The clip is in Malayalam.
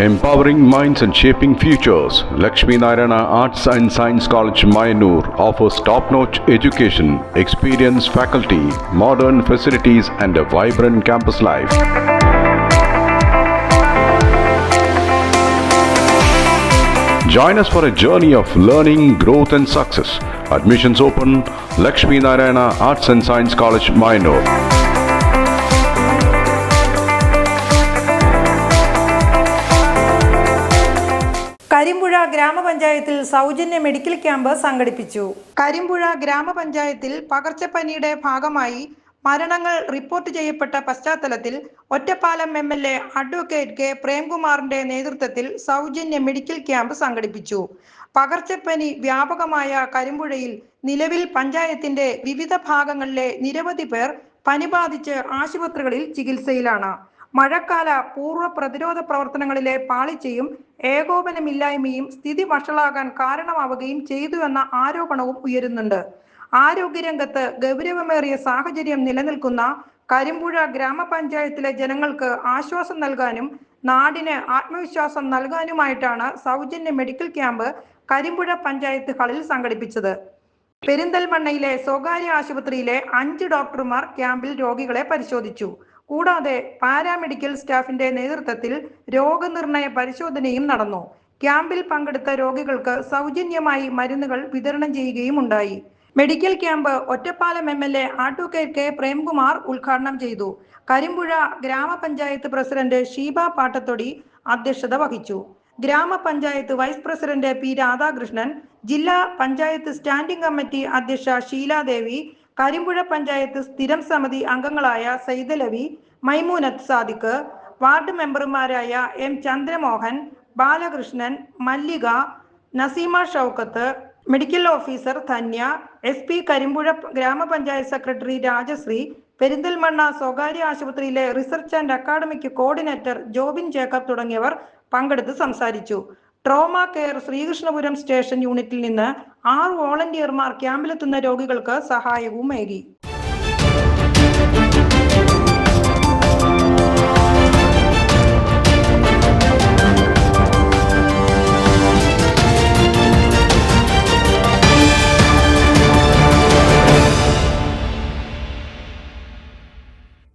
Empowering minds and shaping futures, Lakshmi Narayana Arts and Science College, Mayanur offers top-notch education, experienced faculty, modern facilities and a vibrant campus life. Join us for a journey of learning, growth and success. Admissions open, Lakshmi Narayana Arts and Science College, Mayanur. Karimpuzha ഗ്രാമപഞ്ചായത്തിൽ സൗജന്യ മെഡിക്കൽ ക്യാമ്പ് സംഘടിപ്പിച്ചു. കരിമ്പുഴ ഗ്രാമപഞ്ചായത്തിൽ പകർച്ചപ്പനിയുടെ ഭാഗമായി മരണങ്ങൾ റിപ്പോർട്ട് ചെയ്യപ്പെട്ട പശ്ചാത്തലത്തിൽ ഒറ്റപ്പാലം MLA അഡ്വക്കേറ്റ് കെ പ്രേംകുമാറിന്റെ നേതൃത്വത്തിൽ സൗജന്യ മെഡിക്കൽ ക്യാമ്പ് സംഘടിപ്പിച്ചു. പകർച്ചപ്പനി വ്യാപകമായ കരിമ്പുഴയിൽ നിലവിൽ പഞ്ചായത്തിന്റെ വിവിധ ഭാഗങ്ങളിലെ നിരവധി പേർ പനി ബാധിച്ച് ആശുപത്രികളിൽ ചികിത്സയിലാണ്. മഴക്കാല പൂർവ്വ പ്രതിരോധ പ്രവർത്തനങ്ങളിലെ പാളിച്ചയും ഏകോപനമില്ലായ്മയും സ്ഥിതി വഷളാകാൻ കാരണമാവുകയും ചെയ്തുവെന്ന ആരോപണവും ഉയരുന്നുണ്ട്. ആരോഗ്യരംഗത്ത് ഗൗരവമേറിയ സാഹചര്യം നിലനിൽക്കുന്ന കരിമ്പുഴ ഗ്രാമപഞ്ചായത്തിലെ ജനങ്ങൾക്ക് ആശ്വാസം നൽകാനും നാടിന് ആത്മവിശ്വാസം നൽകാനുമായിട്ടാണ് സൗജന്യ മെഡിക്കൽ ക്യാമ്പ് കരിമ്പുഴ പഞ്ചായത്ത് ഹാളിൽ സംഘടിപ്പിച്ചത്. പെരിന്തൽമണ്ണയിലെ സ്വകാര്യ ആശുപത്രിയിലെ 5 ഡോക്ടർമാർ ക്യാമ്പിൽ രോഗികളെ പരിശോധിച്ചു. കൂടാതെ പാരാമെഡിക്കൽ സ്റ്റാഫിന്റെ നേതൃത്വത്തിൽ രോഗനിർണയ പരിശോധനയും നടന്നു. ക്യാമ്പിൽ പങ്കെടുത്ത രോഗികൾക്ക് സൗജന്യമായി മരുന്നുകൾ വിതരണം ചെയ്യുകയും ഉണ്ടായി. Medical camp Ottapalam MLA advocate K Premkumar ഉദ്ഘാടനം ചെയ്തു. കരിമ്പുഴ ഗ്രാമപഞ്ചായത്ത് പ്രസിഡന്റ് ഷീബ പാട്ടത്തൊടി അധ്യക്ഷത വഹിച്ചു. ഗ്രാമപഞ്ചായത്ത് വൈസ് പ്രസിഡന്റ് P രാധാകൃഷ്ണൻ, ജില്ലാ പഞ്ചായത്ത് സ്റ്റാൻഡിംഗ് കമ്മിറ്റി അധ്യക്ഷ ഷീലാദേവി, കരിമ്പുഴ പഞ്ചായത്ത് സ്ഥിരം സമിതി അംഗങ്ങളായ സൈദലവി, മൈമൂനത്ത് സാദിഖ്, വാർഡ് മെമ്പർമാരായ M Chandramohan, Balakrishnan, Mallika, Naseema Shoukath, medical officer Dhanya, SP Karimpuzha ഗ്രാമപഞ്ചായത്ത് സെക്രട്ടറി രാജശ്രീ, പെരിന്തൽമണ്ണ സ്വകാര്യ ആശുപത്രിയിലെ research and academic coordinator Jobin Jacob തുടങ്ങിയവർ പങ്കെടുത്ത് സംസാരിച്ചു. ട്രോമ കെയർ ശ്രീകൃഷ്ണപുരം സ്റ്റേഷൻ യൂണിറ്റിൽ നിന്ന് 6 വോളണ്ടിയർമാർ ക്യാമ്പിലെത്തുന്ന രോഗികൾക്ക് സഹായവും ഏകി.